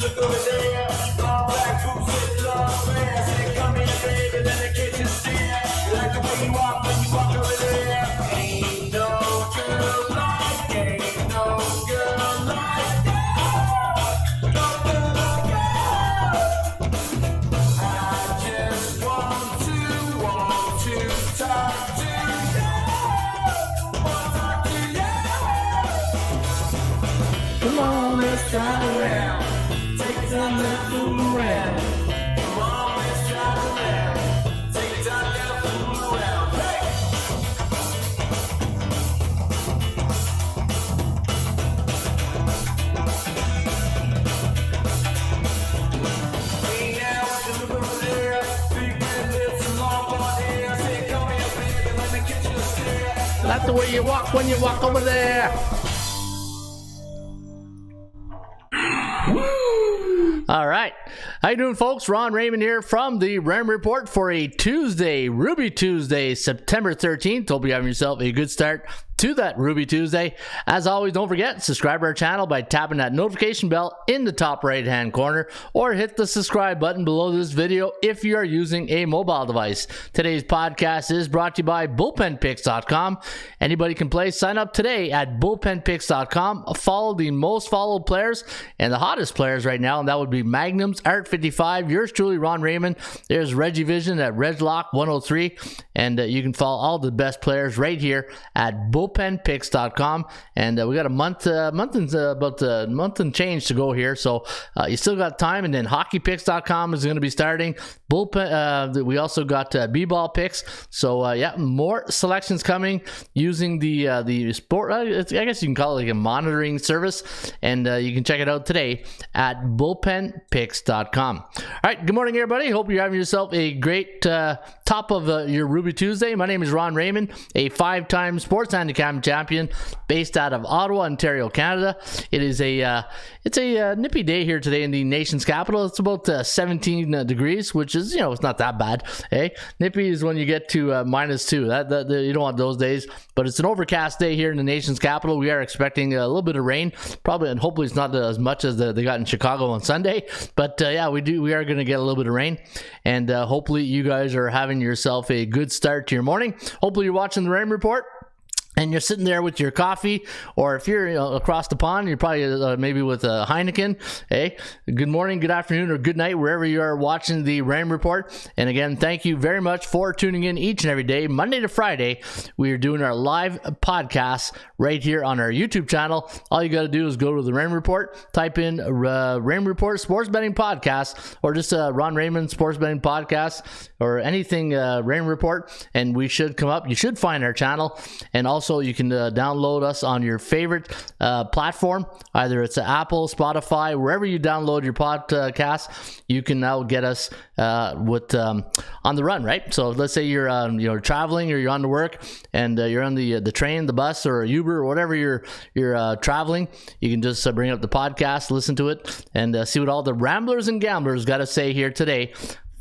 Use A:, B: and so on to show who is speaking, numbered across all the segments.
A: look over there. All black boots with long hair. Say, come here, baby, let the kitchen stare. Like the way you walk when you walk over there. Ain't no girl like, ain't no girl like that. No girl like that. I just want to talk to you. Want to talk to you. Come on, let's try around. Take time to fool around. Come on, let's try around. Take time to fool around. Hey! Hey now, look over there. Big red lips and long blonde hair. Say, come here, baby, let me catch you a stare.
B: That's the way you walk when you walk over there. All right. How you doing, folks? Ron Raymond here from the Raymond Report for a Tuesday, Ruby Tuesday, September 13th. Hope you're having yourself a good start to that Ruby Tuesday. As always, don't forget, subscribe to our channel by tapping that notification bell in the top right hand corner, or hit the subscribe button below this video if you are using a mobile device. Today's podcast is brought to you by bullpenpicks.com. Anybody can play. Sign up today at bullpenpicks.com. Follow the most followed players and the hottest players right now, and that would be Magnums, Art 55, yours truly, Ron Raymond. There's Reggie Vision at Redlock 103, and you can follow all the best players right here at bullpenpicks.com. And we got a month and change to go here, so you still got time. And then hockeypicks.com is going to be starting. Bullpen, we also got b-ball picks, so yeah, more selections coming using the sport, I guess you can call it like a monitoring service, and you can check it out today at bullpenpicks.com. All right, good morning, everybody. Hope you're having yourself a great top of your Ruby Tuesday. My name is Ron Raymond, a 5-time sports handicapping champion based out of Ottawa, Ontario, Canada. It is it's a nippy day here today in the nation's capital. It's about 17 degrees, which is, it's not that bad. Hey, nippy is when you get to -2. That you don't want those days. But it's an overcast day here in the nation's capital. We are expecting a little bit of rain, probably, and hopefully it's not as much as they got in Chicago on Sunday. But yeah, we are going to get a little bit of rain, and hopefully you guys are having yourself a good start to your morning. Hopefully you're watching the Rain Report and you're sitting there with your coffee, or if you're across the pond, you're probably maybe with a Heineken. Hey, good morning, good afternoon, or good night, wherever you are watching the Rain Report. And again, thank you very much for tuning in each and every day, Monday to Friday. We are doing our live podcasts right here on our YouTube channel. All you got to do is go to the Rain Report, type in Rain Report Sports Betting Podcast, or just Ron Raymond Sports Betting Podcast, or anything Rain Report, and we should come up. You should find our channel. And also you can download us on your favorite platform, either it's Apple, Spotify, wherever you download your podcast. You can now get us with on the run, right? So let's say you're traveling, or you're on to work, and you're on the train, the bus, or Uber, or whatever you're traveling. You can just bring up the podcast, listen to it, and see what all the ramblers and gamblers got to say here today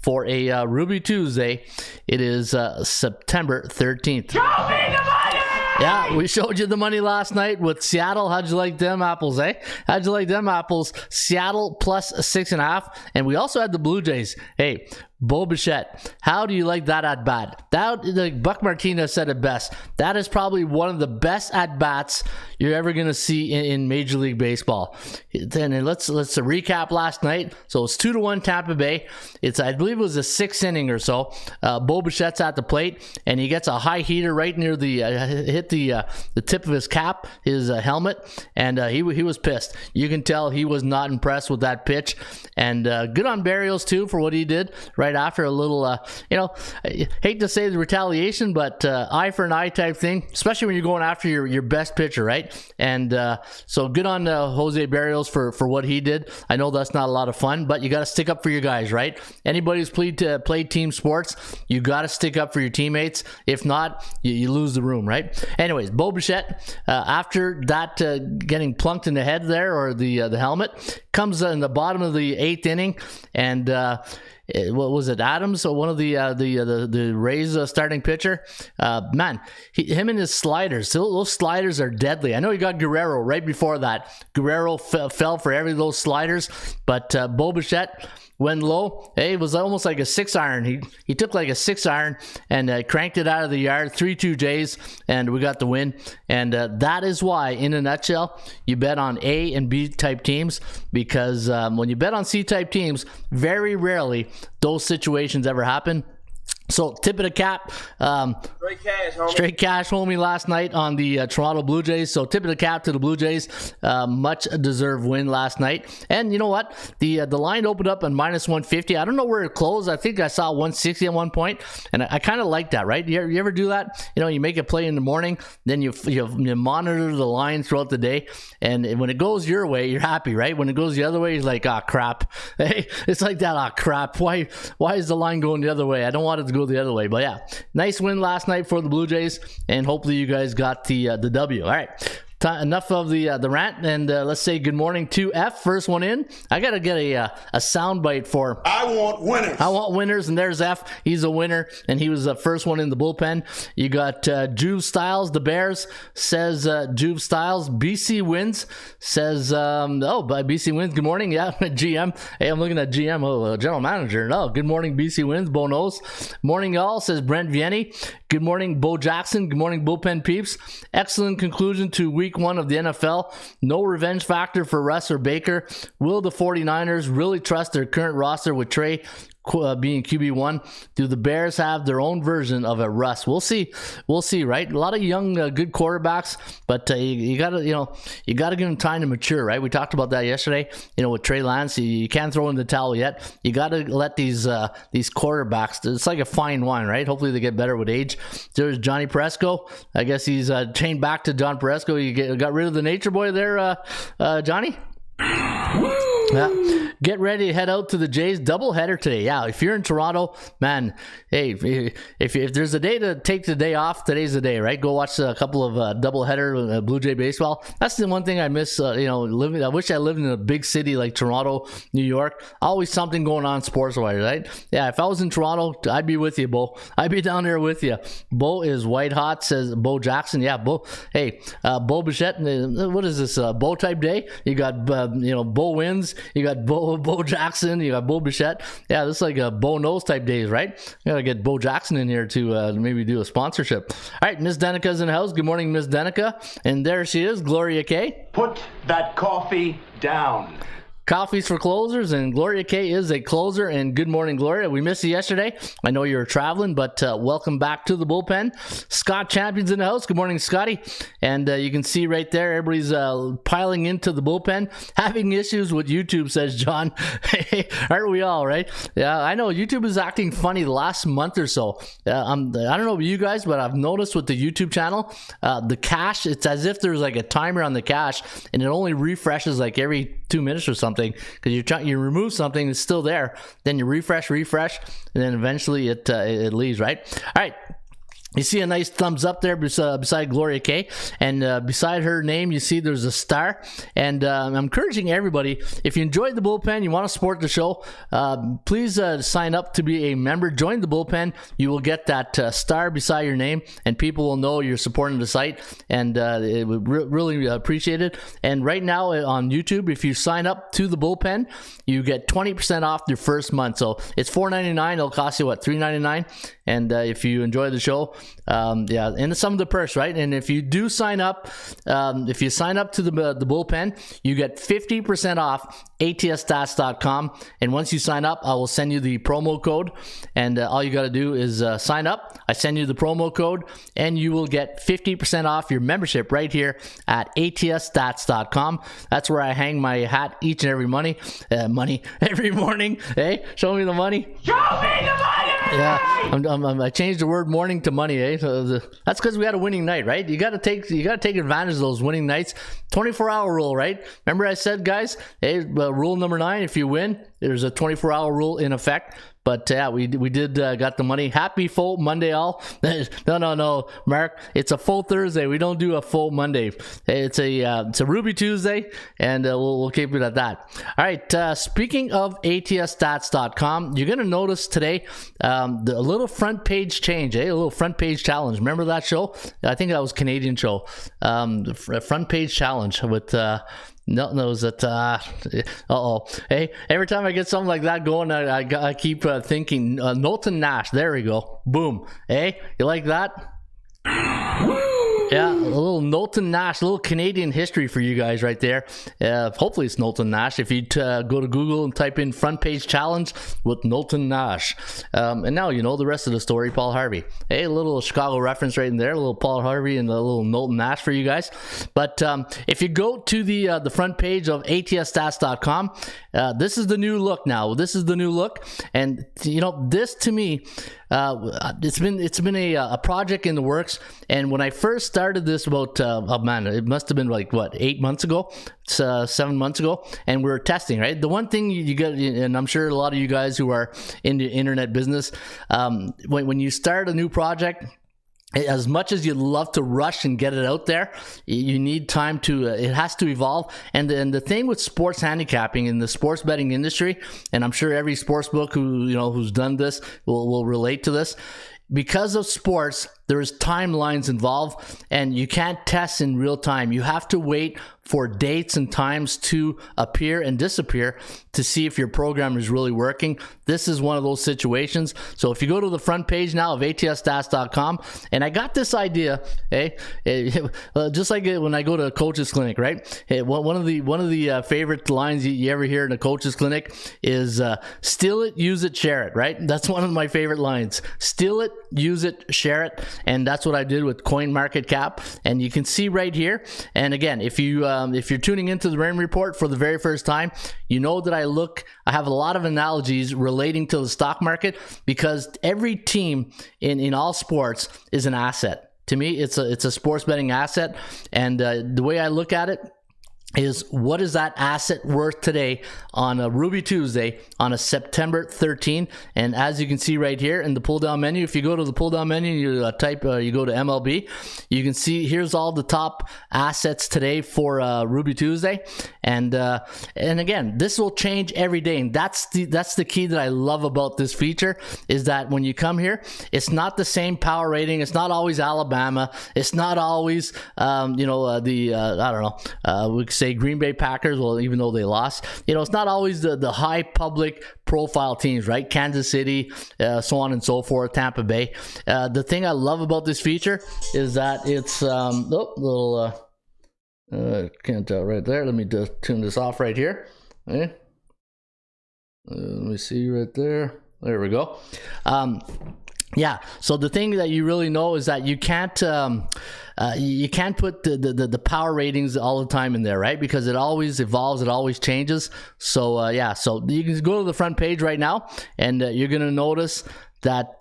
B: for a Ruby Tuesday. It is September 13th.
A: Show me the money!
B: Yeah, we showed you the money last night with Seattle. How'd you like them apples, eh? How'd you like them apples? Seattle plus 6.5. And we also had the Blue Jays. Hey, Bo Bichette, how do you like that at bat? That, like Buck Martinez said it best, that is probably one of the best at bats you're ever going to see in Major League Baseball. Then let's recap last night. So it's 2-1 Tampa Bay. I believe it was a 6th inning or so. Bo Bichette's at the plate, and he gets a high heater right near hit the tip of his cap, his helmet, and he was pissed. You can tell he was not impressed with that pitch. And good on Barrios too for what he did right after a little, I hate to say the retaliation, but eye for an eye type thing, especially when you're going after your best pitcher, right? And so good on Jose Barrios for what he did. I know that's not a lot of fun, but you got to stick up for your guys, right? Anybody who's played team sports, you got to stick up for your teammates. If not, you lose the room, right? Anyways, Bo Bichette, after that getting plunked in the head there, or the helmet, comes in the bottom of the 8th inning, and what was it Adams, or one of the Rays starting pitcher? Man, him and his sliders, those sliders are deadly. I know you got Guerrero right before that. Guerrero fell for every of those sliders, but Bo Bichette, when low, it was almost like a 6-iron. He took like a 6-iron and cranked it out of the yard, 3-2 Jays, and we got the win. And that is why, in a nutshell, you bet on A and B type teams, because when you bet on C type teams, very rarely those situations ever happen. So, tip of the cap. Straight cash, homie, last night on the Toronto Blue Jays. So, tip of the cap to the Blue Jays. Much deserved win last night. And you know what? The line opened up at -150. I don't know where it closed. I think I saw 160 at one point. And I kind of like that, right? You ever do that? You know, you make a play in the morning, then you monitor the line throughout the day. And when it goes your way, you're happy, right? When it goes the other way, you're like, oh, crap. Hey, it's like that, oh, crap. Why is the line going the other way? I don't want it to go the other way. But yeah, nice win last night for the Blue Jays, and hopefully you guys got the W. All right, enough of the rant, and let's say good morning to F. First one in. I gotta get a soundbite for
C: I want winners.
B: I want winners, and there's F. He's a winner, and he was the first one in the bullpen. You got Juve Styles, the Bears, says Juve Styles. BC wins, says by BC wins. Good morning, yeah, GM. Hey, I'm looking at GM, general manager. No, good morning, BC wins. Bo knows. Morning, y'all, says Brent Vianney. Good morning, Bo Jackson. Good morning, bullpen peeps. Excellent conclusion to week 1 of the NFL. No revenge factor for Russ or Baker. Will the 49ers really trust their current roster with Trey being QB1? Do the Bears have their own version of a Russ? We'll see, right? A lot of young good quarterbacks, but you gotta give them time to mature, right? We talked about that yesterday, with Trey Lance. You can't throw in the towel yet. You gotta let these quarterbacks, it's like a fine wine, right? Hopefully they get better with age. There's Johnny Presco. I guess he's chained back to John Presco. You got rid of the nature boy there, Johnny. Yeah. Get ready to head out to the Jays doubleheader today. Yeah, if you're in Toronto, man, hey, if there's a day to take the day off, today's the day, right? Go watch a couple of doubleheader Blue Jay baseball. That's the one thing I miss. Living. I wish I lived in a big city like Toronto, New York. Always something going on sports-wise, right? Yeah, if I was in Toronto, I'd be with you, Bo. I'd be down there with you. Bo is white hot, says Bo Jackson. Yeah, Bo. Hey, Bo Bichette. What is this? Bo type day? You got Bo wins. You got Bo Jackson. You got Bo Bichette. Yeah, this is like a Bo knows type days, right? You gotta get Bo Jackson in here to maybe do a sponsorship. All right, Miss Denica's in the house. Good morning, Miss Denica. And there she is, Gloria K.
C: Put that coffee down.
B: Coffees for closers, and Gloria K is a closer. And good morning, Gloria. We missed you yesterday. I know you were traveling, but welcome back to the bullpen. Scott Champion's in the house. Good morning, Scotty. And you can see right there, everybody's piling into the bullpen. Having issues with YouTube, says John. Aren't we all, right? Yeah, I know YouTube is acting funny the last month or so. I don't know about you guys, but I've noticed with the YouTube channel, the cache, it's as if there's like a timer on the cache, and it only refreshes like every 2 minutes or something, because you remove something, it's still there, then you refresh, and then eventually it leaves, right? All right. You see a nice thumbs up there beside Gloria K. And beside her name, you see there's a star. And I'm encouraging everybody, if you enjoyed the bullpen, you want to support the show, please sign up to be a member. Join the bullpen. You will get that star beside your name, and people will know you're supporting the site. And it would really appreciate it. And right now on YouTube, if you sign up to the bullpen, you get 20% off your first month. So it's $4.99. It'll cost you, $3.99? And if you enjoy the show, and some of the perks, right? And if you do sign up, if you sign up to the bullpen, you get 50% off ATSstats.com. And once you sign up, I will send you the promo code. And all you got to do is sign up. I send you the promo code, and you will get 50% off your membership right here at ATSstats.com. That's where I hang my hat each and every every morning. Hey, show me the money.
C: Show me the money!
B: Yeah, I changed the word morning to money, eh? So that's because we had a winning night, right? You got to take advantage of those winning nights. 24-hour rule, right? Remember I said, guys, hey, rule number 9: if you win, There's a 24-hour rule in effect. But yeah, we did got the money. Happy full Monday, all. No, Mark. It's a full Thursday. We don't do a full Monday. It's a Ruby Tuesday, and we'll keep it at that. All right. Speaking of ATSstats.com, you're gonna notice today the little front page change. A little front page challenge. Remember that show? I think that was a Canadian show. The front page challenge with. Knows that hey, every time I get something like that going, I keep thinking Knowlton Nash. There we go. Boom. Hey, you like that? Yeah, a little Knowlton Nash, a little Canadian history for you guys right there. Hopefully it's Knowlton Nash. If you go to Google and type in front page challenge with Knowlton Nash. And now you know the rest of the story, Paul Harvey. Hey, a little Chicago reference right in there, a little Paul Harvey and a little Knowlton Nash for you guys. But if you go to the front page of ATSstats.com, this is the new look now. This is the new look. And, you know, this to me, it's been a project in the works. And when I first started this about it must have been like 8 months ago. It's 7 months ago, and we were testing, right? The one thing you get, and I'm sure a lot of you guys who are in the internet business, when you start a new project, as much as you'd love to rush and get it out there, you need time to, it has to evolve. And the thing with sports handicapping in the sports betting industry, and I'm sure every sports book who's done this will relate to this, because of sports, there's timelines involved, and you can't test in real time. You have to wait for dates and times to appear and disappear to see if your program is really working. This is one of those situations. So if you go to the front page now of ATSstats.com, and I got this idea, just like when I go to a coach's clinic, right? One of the favorite lines you ever hear in a coach's clinic is steal it, use it, share it, right? That's one of my favorite lines. Steal it, use it, share it. And that's what I did with CoinMarketCap. And you can see right here. And again, if you're tuning into the Raymond Report for the very first time, you know that I have a lot of analogies relating to the stock market, because every team in all sports is an asset. To me, it's a sports betting asset. And the way I look at it is, what is that asset worth today on a Ruby Tuesday on a September 13? And as you can see right here in the pull down menu, if you go to the pull down menu, you go to MLB, you can see here's all the top assets today for Ruby Tuesday. And again, this will change every day, and that's the key that I love about this feature, is that when you come here, it's not the same power rating. It's not always Alabama. It's not always we could say Green Bay Packers. Well, even though they lost, it's not always the high public profile teams, right? Kansas City, so on and so forth, Tampa Bay. The thing I love about this feature is that it's can't tell right there. Let me just tune this off right here. Okay. Let me see right there. There we go. Yeah. So the thing that you really know is that you can't put the power ratings all the time in there, right? Because it always evolves, it always changes. So so you can go to the front page right now, and you're gonna notice that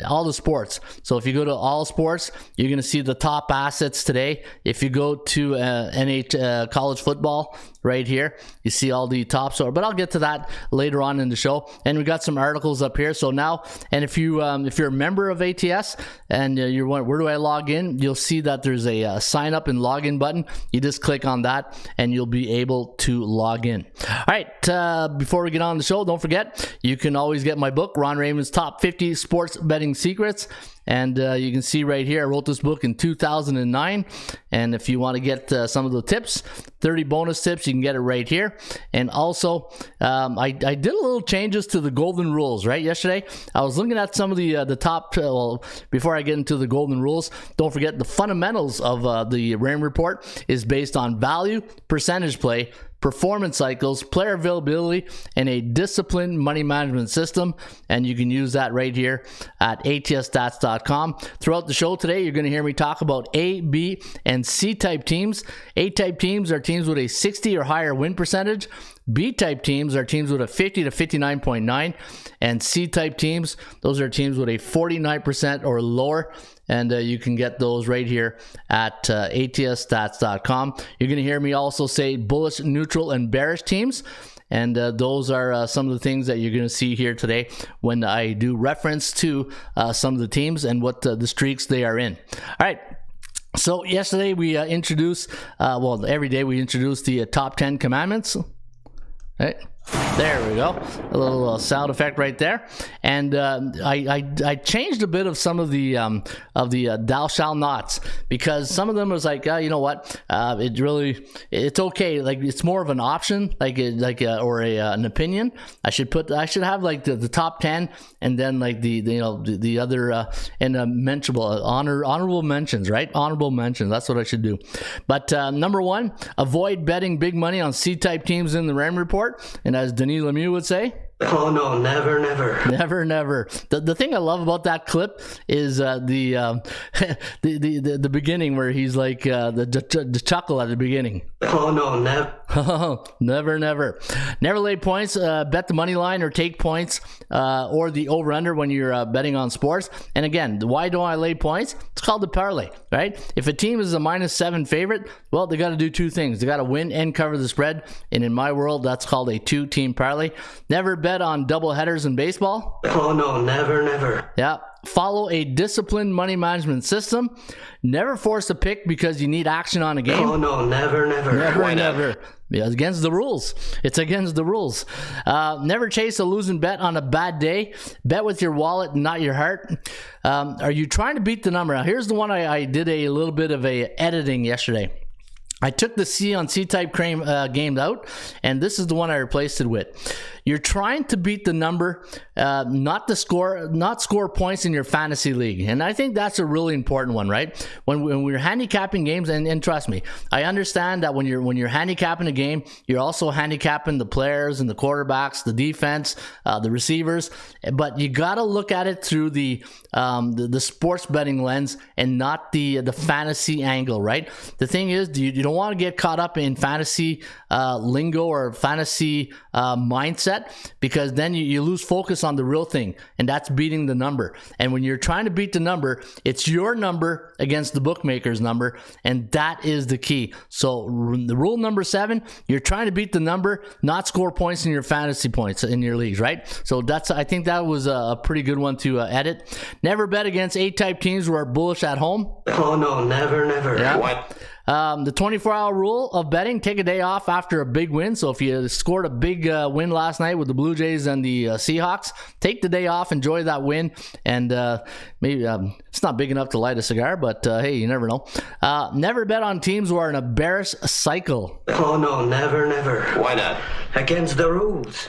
B: all the sports. So if you go to all sports, you're going to see the top assets today. If you go to college football right here, you see all the top sort. But I'll get to that later on in the show. And we got some articles up here. So now, and if you're a member of ATS and you're wondering, where do I log in? You'll see that there's a sign up and login button. You just click on that and you'll be able to log in. All right. Before we get on the show, don't forget, you can always get my book, Ron Raymond's Top 50 Sports Betting Secrets. And you can see right here, I wrote this book in 2009. And if you want to get some of the tips, 30 bonus tips, you can get it right here. And also, I did a little changes to the golden rules, right? Yesterday, I was looking at some of the top, before I get into the golden rules, don't forget the fundamentals of the Raymond Report is based on value, percentage play, performance cycles, player availability, and a disciplined money management system. And you can use that right here at ATSstats.com. Throughout the show today, you're going to hear me talk about A, B, and C-type teams. A-type teams are teams with a 60 or higher win percentage. B-type teams are teams with a 50 to 59.9. And C-type teams, those are teams with a 49% or lower. And you can get those right here at ATSstats.com. You're going to hear me also say bullish, neutral, and bearish teams. and those are some of the things that you're going to see here today when I do reference to some of the teams and what the streaks they are in. All right. So yesterday we introduced, every day we introduce the top 10 commandments. Right. There we go. A little sound effect right there. And I changed a bit of some of the thou shall nots, because some of them was like, you know what, it's okay. Like, it's more of an option, an opinion. I should have like the top 10, and then like the other mentionable honorable mentions, right? Honorable mentions. That's what I should do. But number 1, avoid betting big money on C-type teams in the RAM report. And as Denis Lemieux would say,
D: oh no, never, never.
B: Never, never. The thing I love about that clip is the beginning, where he's like the chuckle at the beginning.
D: Oh no, never.
B: Oh, never, never. Never lay points, bet the money line or take points or the over-under when you're betting on sports. And again, why don't I lay points? It's called the parlay, right? If a team is a -7 favorite, well, they got to do 2 things. They got to win and cover the spread. And in my world, that's called a 2-team parlay. Never bet on double headers in baseball.
D: Oh no, never, never.
B: Yeah. Follow a disciplined money management system. Never force a pick because you need action on a game.
D: Oh no, never, never.
B: Never, never. Yeah, it's against the rules. It's against the rules. Never chase a losing bet on a bad day. Bet with your wallet, not your heart. Are you trying to beat the number? Now, here's the one I did a little bit of editing yesterday. I took the C on C-type games out, and this is the one I replaced it with. You're trying to beat the number, not score points in your fantasy league. And I think that's a really important one, right? When we're handicapping games, and trust me, I understand that when you're handicapping a game, you're also handicapping the players and the quarterbacks, the defense, the receivers. But you got to look at it through the sports betting lens and not the fantasy angle, right? The thing is, you don't want to get caught up in fantasy lingo or fantasy mindset, because then you lose focus on the real thing, and that's beating the number. And when you're trying to beat the number, it's your number against the bookmaker's number, and that is the key. So the rule number 7, you're trying to beat the number, not score points in your fantasy points in your leagues, right? So I think that was a pretty good one to edit. Never bet against A-type teams who are bullish at home.
D: Oh no, never, never.
B: Yeah.
D: What?
B: The 24-hour rule of betting: take a day off after a big win. So if you scored a big win last night with the Blue Jays and the Seahawks, take the day off, enjoy that win, and maybe it's not big enough to light a cigar, but hey, you never know. Never bet on teams who are in a bearish cycle.
D: Oh no, never, never.
C: Why not?
D: Against the rules.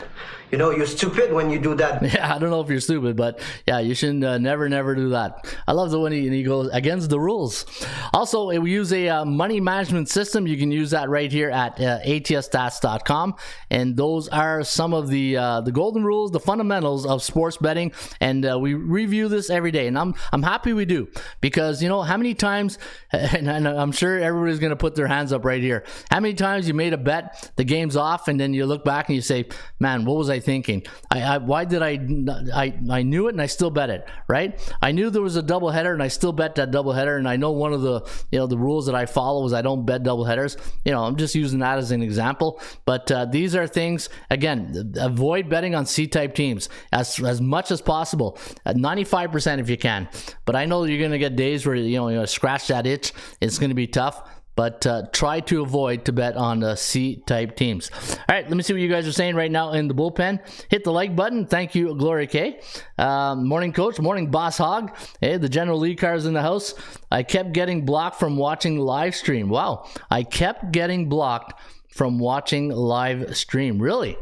D: You know, you're stupid when you do that.
B: Yeah, I don't know if you're stupid, but yeah, you shouldn't never do that. I love the when he goes against the rules. Also, we use a money management system. You can use that right here at atsstats.com, and those are some of the golden rules, the fundamentals of sports betting, and we review this every day, and I'm happy we do, because you know how many times, and I'm sure everybody's going to put their hands up right here. How many times you made a bet, the game's off, and then you look back and you say, man, what was I thinking? Why did I knew it and I still bet it, right? I knew there was a doubleheader and I still bet that doubleheader, and I know one of the the rules that I follow is I don't bet doubleheaders. I'm just using that as an example, but these are things, again, avoid betting on C-type teams as much as possible, at 95% if you can. But I know you're going to get days where you scratch that itch. It's going to be tough. But try to avoid to bet on C-type teams. All right, let me see what you guys are saying right now in the bullpen. Hit the like button. Thank you, Gloria K. Morning, Coach. Morning, Boss Hog. Hey, the General League car is in the house. I kept getting blocked from watching live stream. Wow. I kept getting blocked from watching live stream. Really?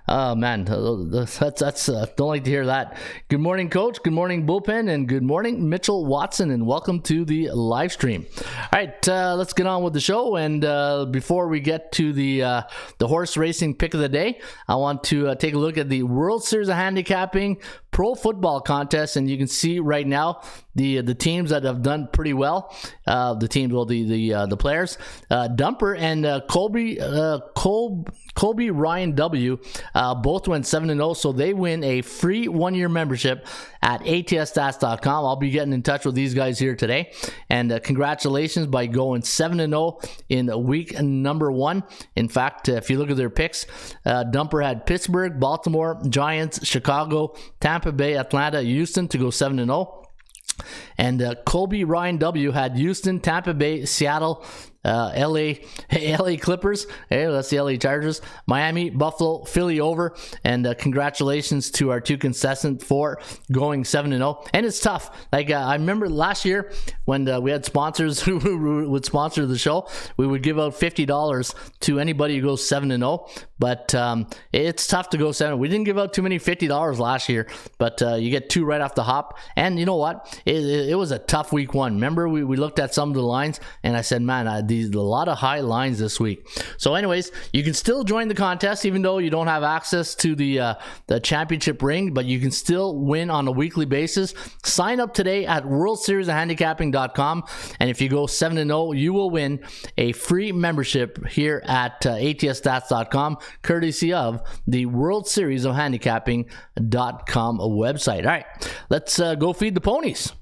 B: Oh man, that's don't like to hear that. Good morning, Coach. Good morning, Bullpen, and good morning, Mitchell Watson, and welcome to the live stream. All right, let's get on with the show. And before we get to the horse racing pick of the day, I want to take a look at the World Series of Handicapping pro football contest, and you can see right now the teams that have done pretty well. The players, Dumper and Colby Ryan W. Both went 7-0, so they win a free 1-year membership at ATSstats.com. I'll be getting in touch with these guys here today, and congratulations by going 7-0 in week number 1. In fact, if you look at their picks, Dumper had Pittsburgh, Baltimore, Giants, Chicago, Tampa Bay, Atlanta, Houston to go 7-0. And Colby Ryan W. had Houston, Tampa Bay, Seattle, LA Clippers, hey, that's the LA Chargers, Miami, Buffalo, Philly over, and congratulations to our 2 contestants for going 7-0. And it's tough. Like I remember last year when we had sponsors who would sponsor the show, we would give out $50 to anybody who goes 7-0. But it's tough to go 7. We didn't give out too many $50 last year, but you get 2 right off the hop. And you know what? It was a tough week 1. Remember, we looked at some of the lines, and I said, man, a lot of high lines this week. So anyways, you can still join the contest even though you don't have access to the championship ring, but you can still win on a weekly basis. Sign up today at worldseriesofhandicapping.com, and if you go 7-0, you will win a free membership here at ATSstats.com, courtesy of the World Series of Handicapping.com website. All right, let's go feed the ponies.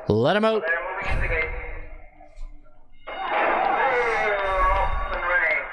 B: Let them out.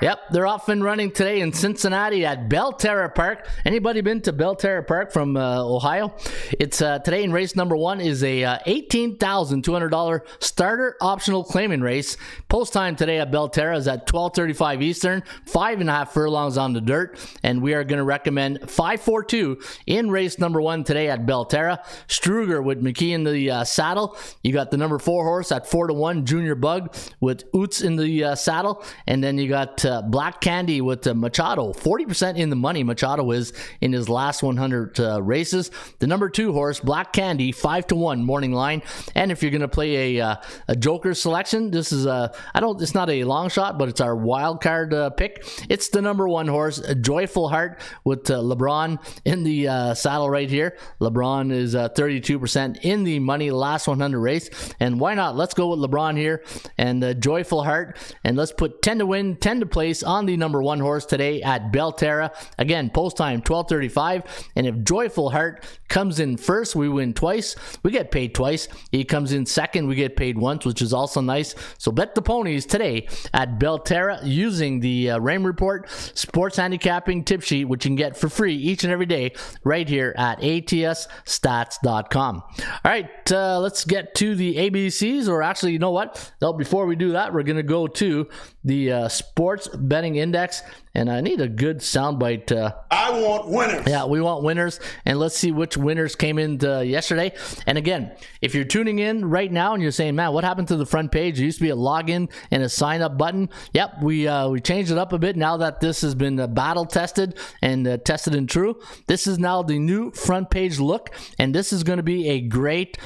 B: Yep, they're off and running today in Cincinnati at Belterra Park. Anybody been to Belterra Park from Ohio? It's today in race number 1 is a $18,200 starter optional claiming race. Post time today at Belterra is at 12:35 Eastern, 5.5 furlongs on the dirt, and we are going to recommend 542 in race number 1 today at Belterra. Struger with McKee in the saddle. You got the number 4 horse at 4-1, Junior Bug with Oots in the saddle, and then you got Black Candy with Machado, 40% in the money. Machado is in his last 100 races. The number 2 horse, Black Candy, 5-1 morning line. And if you're going to play a joker selection, this is it's not a long shot, but it's our wild card pick. It's the number 1 horse, Joyful Heart with LeBron in the saddle right here. LeBron is 32% in the money last 100 race. And why not? Let's go with LeBron here and Joyful Heart, and let's put 10 to win, 10 to place on the number 1 horse today at Belterra. Again, post time 12:35, and if Joyful Heart comes in first, we win twice. We get paid twice. He comes in second, we get paid once, which is also nice. So bet the ponies today at Belterra using the Raymond Report Sports Handicapping tip sheet, which you can get for free each and every day right here at ATSstats.com. All right, let's get to the ABCs, or actually, you know what? No, before we do that, we're going to go to the sports betting index, and I need a good soundbite.
C: I want winners.
B: Yeah, we want winners, and let's see which winners came in yesterday. And again, if you're tuning in right now and you're saying, man, what happened to the front page? There used to be a login and a sign up button. Yep, we changed it up a bit now that this has been battle tested and tested and true. This is now the new front page look, and this is going to be a great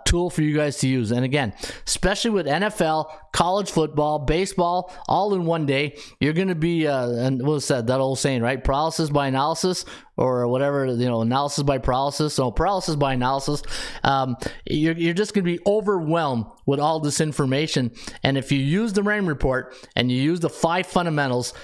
B: tool for you guys to use. And again, especially with NFL, college football, baseball, all in one day, you're going to be, and what's that old saying, right? Paralysis by analysis, or whatever, analysis by paralysis. So paralysis by analysis. You're just going to be overwhelmed with all this information. And if you use the Rain Report and you use the 5 fundamentals,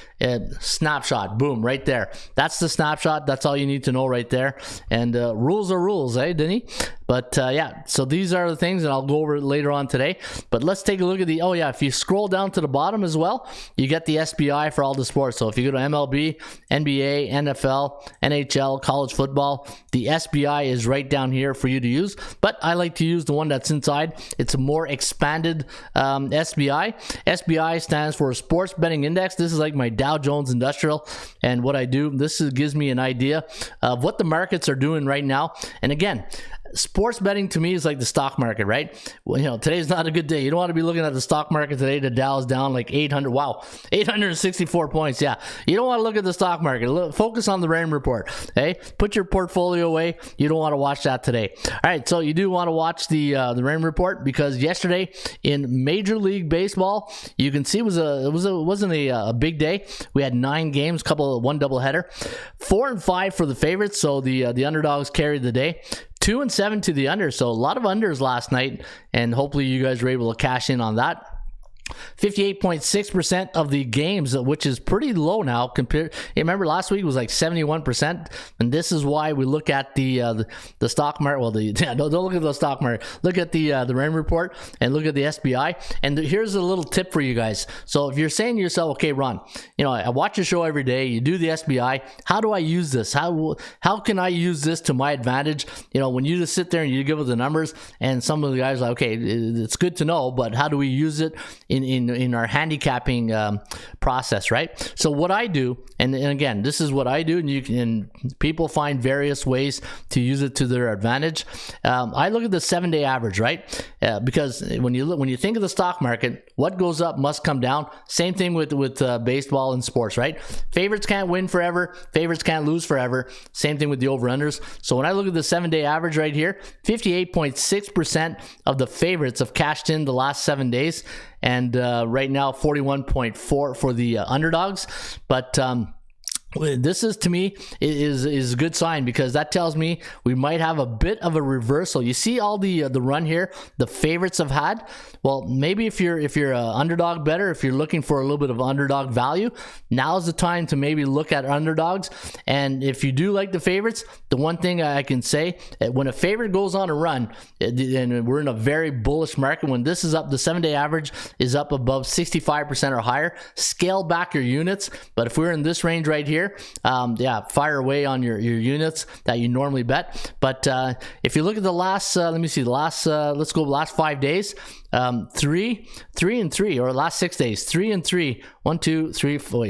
B: snapshot, boom, right there. That's the snapshot. That's all you need to know right there. And rules are rules, Denny? But yeah, so these are the things, and I'll go over it later on today. But let's take a look at if you scroll down to the bottom as well, you get the SBI for all the sports. So if you go to MLB, NBA, NFL, NHL, college football, the SBI is right down here for you to use. But I like to use the one that's inside. It's a more expanded SBI. SBI stands for Sports Betting Index. This is like my Dow Jones Industrial. And what I do, gives me an idea of what the markets are doing right now. And again, sports betting to me is like the stock market, right? Well, today's not a good day. You don't want to be looking at the stock market today. The Dow's down like 864 points. Yeah, you don't want to look at the stock market. Focus on the Raymond report. Hey, put your portfolio away. You don't want to watch that today. All right, so you do want to watch the Raymond report, because yesterday in Major League Baseball, you can see it wasn't a big day. We had 9 games, one doubleheader, 4 and 5 for the favorites. So the underdogs carried the day. 2 and 7 to the under. So a lot of unders last night, and hopefully you guys were able to cash in on that. 58.6% of the games, which is pretty low now compared. Remember last week was like 71%, and this is why we look at the stock market. Well, don't look at the stock market. Look at the Raymond report and look at the SBI. And here's a little tip for you guys. So if you're saying to yourself, okay, Ron, I watch your show every day. You do the SBI. How do I use this? How can I use this to my advantage? When you just sit there and you give us the numbers, and some of the guys are like, okay, it's good to know, but how do we use it in our handicapping process, right? So what I do, and again, this is what I do, and people find various ways to use it to their advantage. I look at the 7-day average, right? Because when you think of the stock market, what goes up must come down. Same thing with baseball and sports, right? Favorites can't win forever. Favorites can't lose forever. Same thing with the over-unders. So when I look at the 7-day average right here, 58.6% of the favorites have cashed in the last 7 days. And right now 41.4 for the underdogs. But this is, to me, is a good sign, because that tells me we might have a bit of a reversal. You see all the run here the favorites have had. Well, maybe if you're an underdog better, if you're looking for a little bit of underdog value, now's the time to maybe look at underdogs. And if you do like the favorites, the one thing I can say, when a favorite goes on a run, and we're in a very bullish market, when this is up, the 7-day average is up above 65% or higher, scale back your units. But if we're in this range right here, fire away on your units that you normally bet. But if you look at the last, let's go last 5 days. 3 and 3, or last 6 days, 3 and 3, 2 and 3 for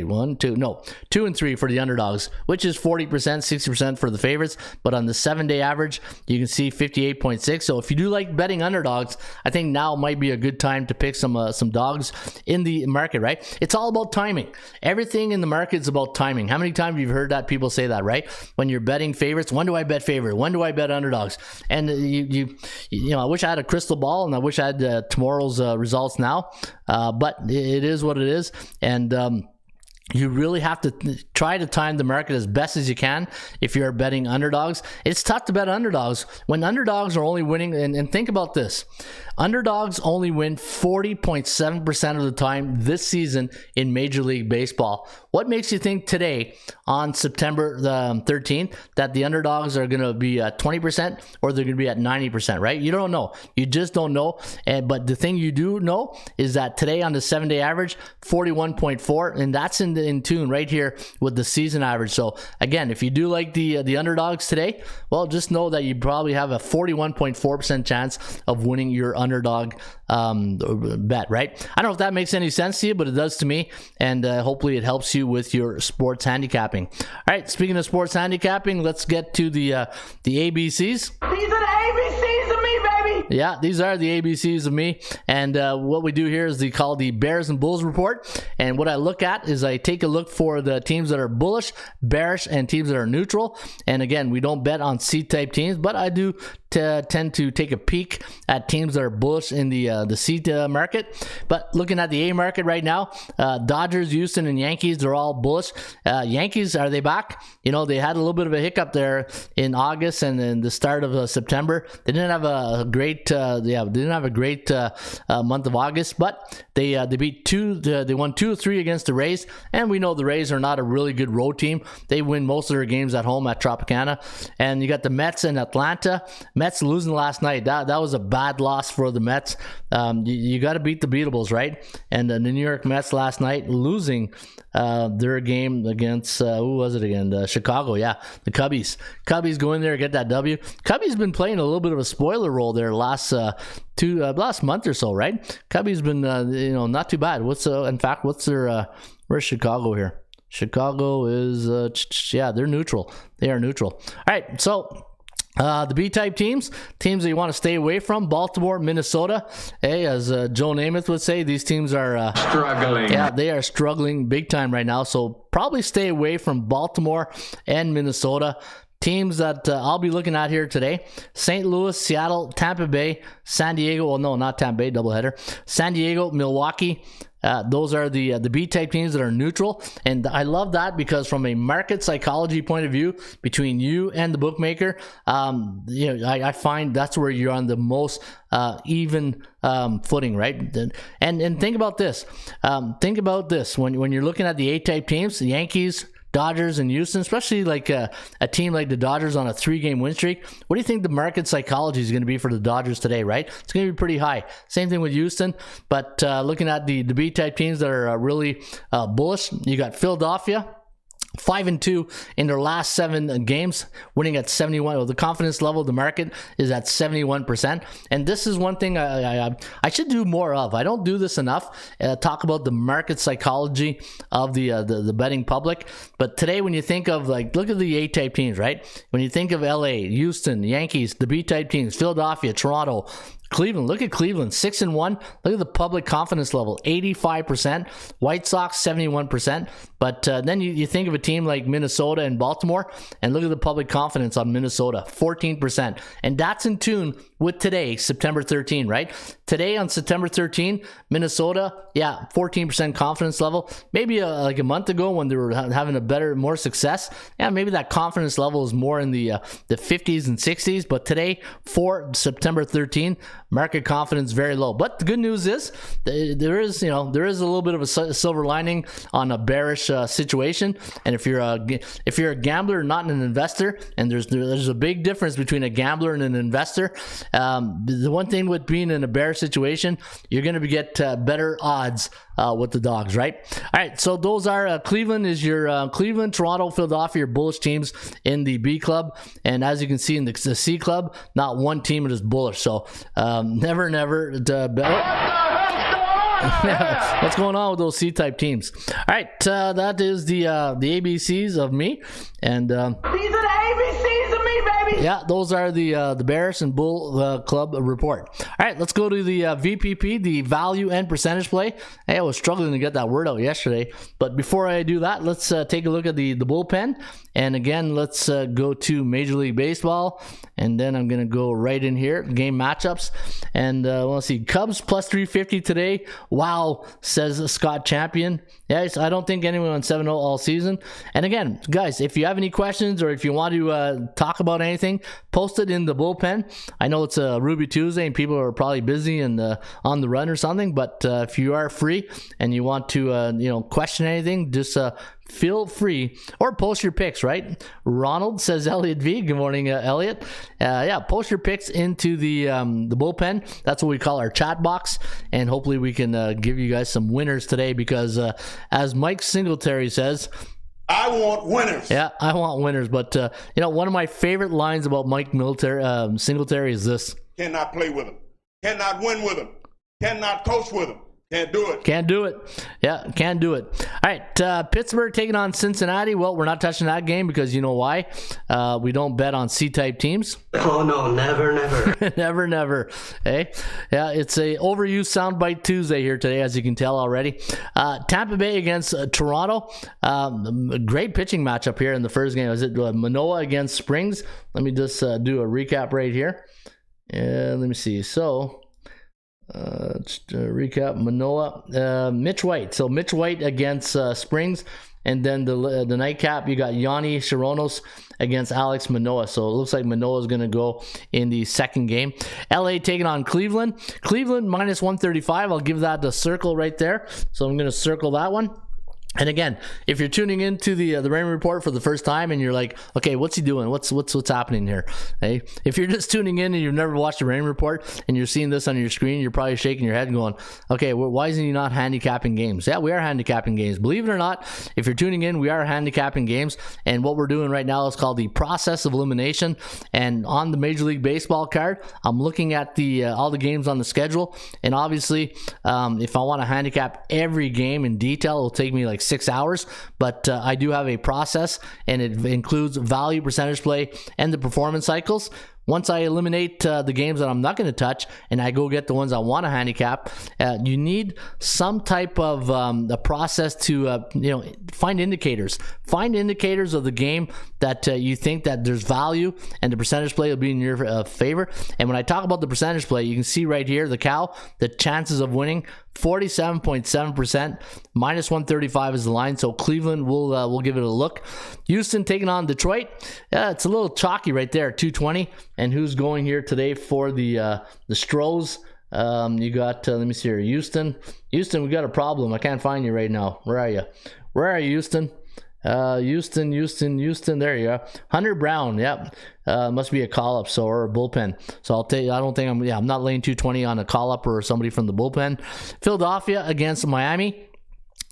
B: the underdogs, which is 40%, 60% for the favorites. But on the 7-day average, you can see 58.6. So if you do like betting underdogs, I think now might be a good time to pick some dogs in the market, right? It's all about timing. Everything in the market is about timing. How many times have you heard that people say that, right? When you're betting favorites, when do I bet favorite? When do I bet underdogs? And I wish I had a crystal ball, and I wish I had tomorrow's results now, but it is what it is. And you really have to try to time the market as best as you can if you're betting underdogs. It's tough to bet underdogs when underdogs are only winning, and think about this. Underdogs only win 40.7% of the time this season in Major League Baseball. What makes you think today, on September the 13th, that the underdogs are going to be at 20% or they're going to be at 90%, right? You don't know. You just don't know. But the thing you do know is that today on the 7-day average, 41.4, and that's in tune right here with the season average. So again, if you do like the underdogs today, well, just know that you probably have a 41.4% chance of winning your underdog bet, right? I don't know if that makes any sense to you, but it does to me, and hopefully it helps you with your sports handicapping. All right, speaking of sports handicapping, let's get to the ABCs.
C: These are the ABCs of me, baby.
B: Yeah, these are the ABCs of me, and what we do here is called the Bears and Bulls report. And what I look at is I take a look for the teams that are bullish, bearish, and teams that are neutral. And again, we don't bet on C-type teams, but I do tend to take a peek at teams that are bullish in the C market. But looking at the A market right now, Dodgers, Houston, and Yankees, they're all bullish. Yankees, are they back? They had a little bit of a hiccup there in August and in the start of September. They didn't have a great month of August, but they won 2 or 3 against the Rays, and we know the Rays are not a really good road team. They win most of their games at home at Tropicana. And you got the Mets in Atlanta. Mets losing last night. That was a bad loss for the Mets. You got to beat the beatables, right? And the New York Mets last night losing their game against who was it again? Chicago. Yeah, the Cubbies. Cubbies go in there, get that W. Cubbies been playing a little bit of a spoiler role there last month or so, right? Cubbies been not too bad. What's their where's Chicago here? Chicago is they're neutral. They are neutral. All right, so The B-type teams that you want to stay away from: Baltimore, Minnesota. Hey, as Joe Namath would say, these teams are
E: struggling.
B: Yeah, they are struggling big time right now. So probably stay away from Baltimore and Minnesota. Teams that I'll be looking at here today: St. Louis, Seattle, Tampa Bay, San Diego. Well, no, not Tampa Bay, doubleheader. San Diego, Milwaukee. Those are the B-type teams that are neutral, and I love that because from a market psychology point of view, between you and the bookmaker, I find that's where you're on the most even footing, right? And think about this. When you're looking at the A-type teams, the Yankees, Dodgers, and Houston, especially like a team like the Dodgers on a 3-game win streak. What do you think the market psychology is going to be for the Dodgers today, right? It's going to be pretty high. Same thing with Houston, but looking at the B-type teams that are really bullish, you got Philadelphia, 5-2 in their last 7 games, winning at 71. Well, the confidence level of the market is at 71%. And this is one thing I should do more of. I don't do this enough. Talk about the market psychology of the betting public. But today, when you think of, like, look at the A-type teams, right? When you think of LA, Houston, Yankees, the B-type teams, Philadelphia, Toronto, Cleveland, look at Cleveland, 6-1. Look at the public confidence level, 85%. White Sox, 71%. But then you think of a team like Minnesota and Baltimore, and look at the public confidence on Minnesota, 14%. And that's in tune with today, September 13, right? Today on September 13, Minnesota, 14% confidence level. Maybe like a month ago when they were having more success, maybe that confidence level is more in the 50s and 60s. But today, for September 13, market confidence very low. But the good news is there is a little bit of a silver lining on a bearish situation. And if you're a gambler, not an investor, and there's a big difference between a gambler and an investor. The one thing with being in a bear situation, you're going to get better odds with the dogs, right? All right, so those are Cleveland is your Cleveland, Toronto, Philadelphia, your bullish teams in the B club, and as you can see in the C club, not one team is bullish. So never what's going on with those C-type teams? All right, that is the ABCs of me, and
C: These are the ABCs of me, baby.
B: Yeah, those are the Bears and Bull Club report. All right, let's go to the VPP, the value and percentage play. Hey, I was struggling to get that word out yesterday, but before I do that, let's take a look at the bullpen. And again, let's go to Major League Baseball, and then I'm going to go right in here, game matchups. And let's see, Cubs plus 350 today. Wow, says Scott Champion. Yes, I don't think anyone on 7-0 all season. And again, guys, if you have any questions or if you want to talk about anything, post it in the bullpen. I know it's a Ruby Tuesday and people are probably busy and on the run or something, but if you are free and you want to question anything, just feel free, or post your picks, right? Ronald says Elliot V. Good morning, Elliot. Post your picks into the bullpen. That's what we call our chat box, and hopefully we can give you guys some winners today because as Mike Singletary says,
F: I want winners.
B: Yeah, I want winners. But one of my favorite lines about Mike Singletary is this:
F: cannot play with him, cannot win with him, cannot coach with him. Can't do it.
B: Can't do it. Yeah, can't do it. All right, Pittsburgh taking on Cincinnati. Well, we're not touching that game because you know why? We don't bet on C-type teams.
D: Oh, no, never.
B: never. Hey, yeah, it's a overused soundbite Tuesday here today, as you can tell already. Tampa Bay against Toronto. Great pitching matchup here in the first game. Is it Manoah against Springs? Let me just do a recap right here. Let me see. So... just to recap, Manoah, Mitch White. So Mitch White against Springs, and then the nightcap, you got Yanni Sharonos against Alex Manoah. So it looks like Manoah is going to go in the second game. LA taking on Cleveland. Cleveland minus 135. I'll give that the circle right there. So I'm going to circle that one. And again, if you're tuning into the Raymond Report for the first time and you're like, okay, what's he doing? What's happening here? Hey, if you're just tuning in and you've never watched the Raymond Report and you're seeing this on your screen, you're probably shaking your head and going, okay, well, why isn't he not handicapping games? Yeah, we are handicapping games. Believe it or not, if you're tuning in, we are handicapping games. And what we're doing right now is called the process of elimination. And on the Major League Baseball card, I'm looking at all the games on the schedule. And obviously, if I want to handicap every game in detail, it'll take me like like 6 hours, but I do have a process, and it includes value, percentage play, and the performance cycles. Once I eliminate the games that I'm not going to touch and I go get the ones I want to handicap, you need some type of a process to find indicators. Find indicators of the game that you think that there's value, and the percentage play will be in your favor. And when I talk about the percentage play, you can see right here, the cow, the chances of winning, 47.7%, minus 135 is the line. So Cleveland will give it a look. Houston taking on Detroit. It's a little chalky right there, 220. And who's going here today for the Stros? You got let me see here, Houston, we got a problem. I can't find you right now. Where are you, Houston? Houston, there you are. Hunter Brown, yep. Must be a call up, or a bullpen. So I'm not laying 220 on a call up or somebody from the bullpen. Philadelphia against Miami.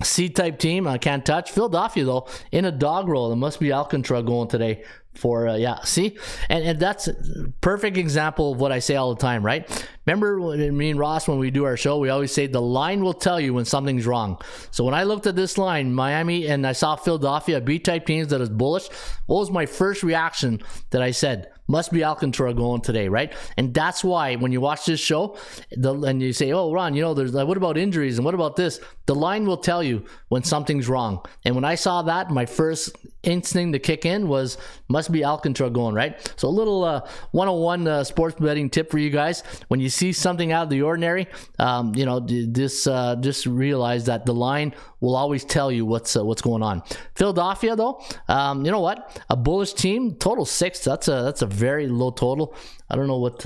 B: C-type team, I can't touch. Philadelphia, though, in a dog roll. It must be Alcantara going today for, see? And that's a perfect example of what I say all the time, right? Remember me and Ross, when we do our show, we always say the line will tell you when something's wrong. So when I looked at this line, Miami, and I saw Philadelphia, B-type teams that is bullish, what was my first reaction that I said? Must be Alcantara going today, right? And that's why when you watch this show and you say, oh, Ron, there's what about injuries and what about this? The line will tell you when something's wrong. And when I saw that, my first instinct to kick in was must be Alcantara going, right? So a little 101 sports betting tip for you guys. When you see something out of the ordinary, just realize that the line will always tell you what's going on. Philadelphia, though, you know what? A bullish team, total 6. That's a very low total. I don't know what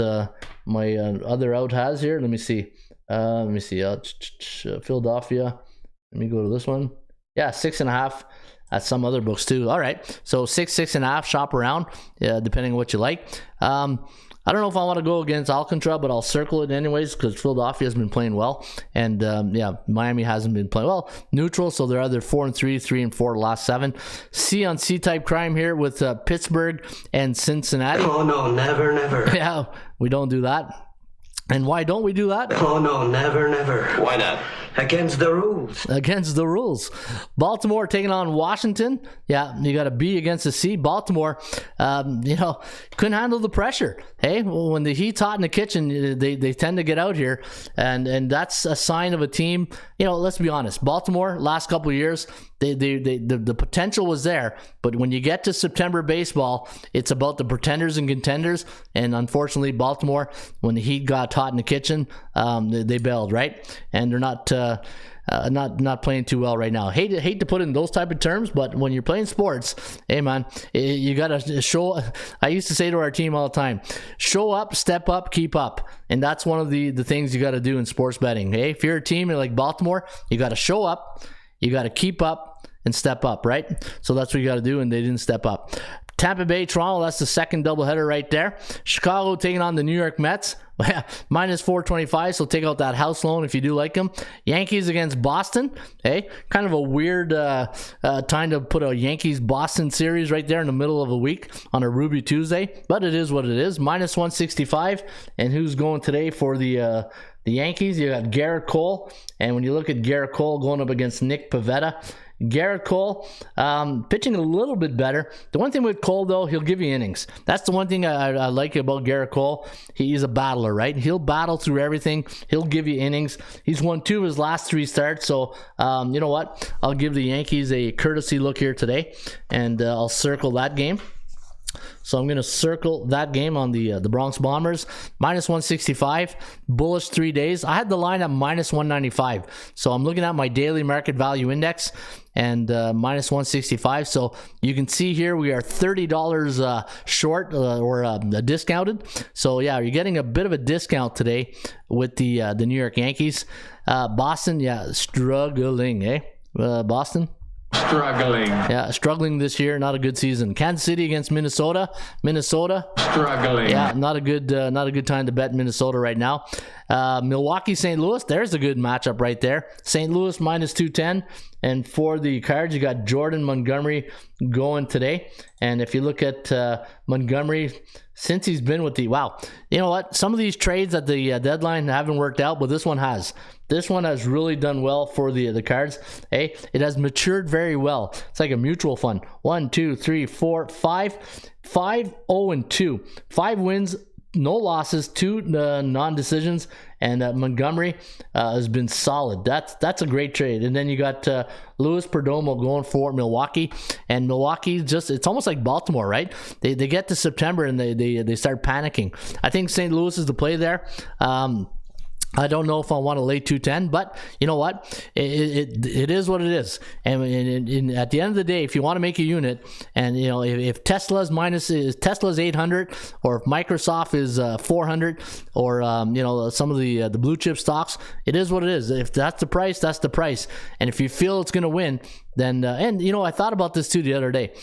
B: my other out has here. Let me see. Philadelphia. Let me go to this one. Yeah, 6.5. At some other books too. All right, so 6.5. Shop around, depending on what you like. I don't know if I want to go against Alcantara, but I'll circle it anyways because Philadelphia has been playing well, and Miami hasn't been playing well. Neutral, so they're either 4-3, 3-4 the last 7. C on C-type crime here with Pittsburgh and Cincinnati.
D: Oh no, never, never.
B: Yeah, we don't do that. And why don't we do that?
D: Oh no, never, never.
F: Why not?
D: Against the rules.
B: Against the rules. Baltimore taking on Washington. Yeah, you got a B against a C. Baltimore, couldn't handle the pressure. Hey, when the heat's hot in the kitchen, they tend to get out here, and that's a sign of a team. Let's be honest. Baltimore, last couple of years, the potential was there, but when you get to September baseball, it's about the pretenders and contenders. And unfortunately, Baltimore, when the heat got hot in the kitchen, they bailed, right? And they're not playing too well right now. Hate to put in those type of terms, but when you're playing sports, hey man, you gotta show. I used to say to our team all the time, show up, step up, keep up. And that's one of the things you got to do in sports betting. Hey, if you're a team like Baltimore, you got to show up, you got to keep up and step up, right? So that's what you got to do, and they didn't step up. Tampa Bay, Toronto, that's the second doubleheader right there. Chicago taking on the New York Mets. Minus 425, so take out that house loan if you do like them. Yankees against Boston. Hey, kind of a weird time to put a Yankees-Boston series right there in the middle of a week on a Ruby Tuesday, but it is what it is. Minus 165, and who's going today for the Yankees? You got Garrett Cole, and when you look at Garrett Cole going up against Nick Pivetta, Garrett Cole pitching a little bit better. The one thing with Cole, though, he'll give you innings. That's the one thing I like about Garrett Cole. He's a battler, right? He'll battle through everything. He'll give you innings. He's won 2 of his last 3 starts. So, you know what? I'll give the Yankees a courtesy look here today, and I'll circle that game. So I'm going to circle that game on the Bronx Bombers. Minus 165, bullish 3 days. I had the line at minus 195. So I'm looking at my daily market value index and minus 165. So you can see here we are $30 short or discounted. So yeah, you're getting a bit of a discount today with the New York Yankees. Boston, yeah, struggling, eh? Boston?
E: Struggling.
B: Yeah, struggling this year. Not a good season. Kansas City against Minnesota. Minnesota.
E: Struggling.
B: Yeah, not a good time to bet Minnesota right now. Milwaukee, St. Louis. There's a good matchup right there. St. Louis minus 210. And for the Cards, you got Jordan Montgomery going today. And if you look at Montgomery, since he's been with the, wow, you know what? Some of these trades at the deadline haven't worked out, but this one has. This one has really done well for the Cards. Hey, it has matured very well. It's like a mutual fund. 1, 2, 3, 4, 5, 5-0-2. 5 wins, no losses, 2 non-decisions, and Montgomery has been solid. That's a great trade. And then you got Louis Perdomo going for Milwaukee, and Milwaukee it's almost like Baltimore, right? They get to September and they start panicking. I think St. Louis is the play there. I don't know if I want to lay 210, but you know what? It is what it is. And at the end of the day, if you want to make a unit, and you know, if Tesla's 800, or if Microsoft is 400, or you know, some of the blue chip stocks, it is what it is. If that's the price, that's the price. And if you feel it's going to win, then and you know, I thought about this too the other day.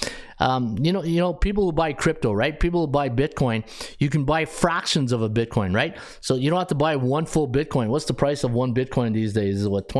B: You know, people who buy crypto, right? People who buy Bitcoin, you can buy fractions of a Bitcoin, right? So you don't have to buy one full Bitcoin. What's the price of one Bitcoin these days? Is it what,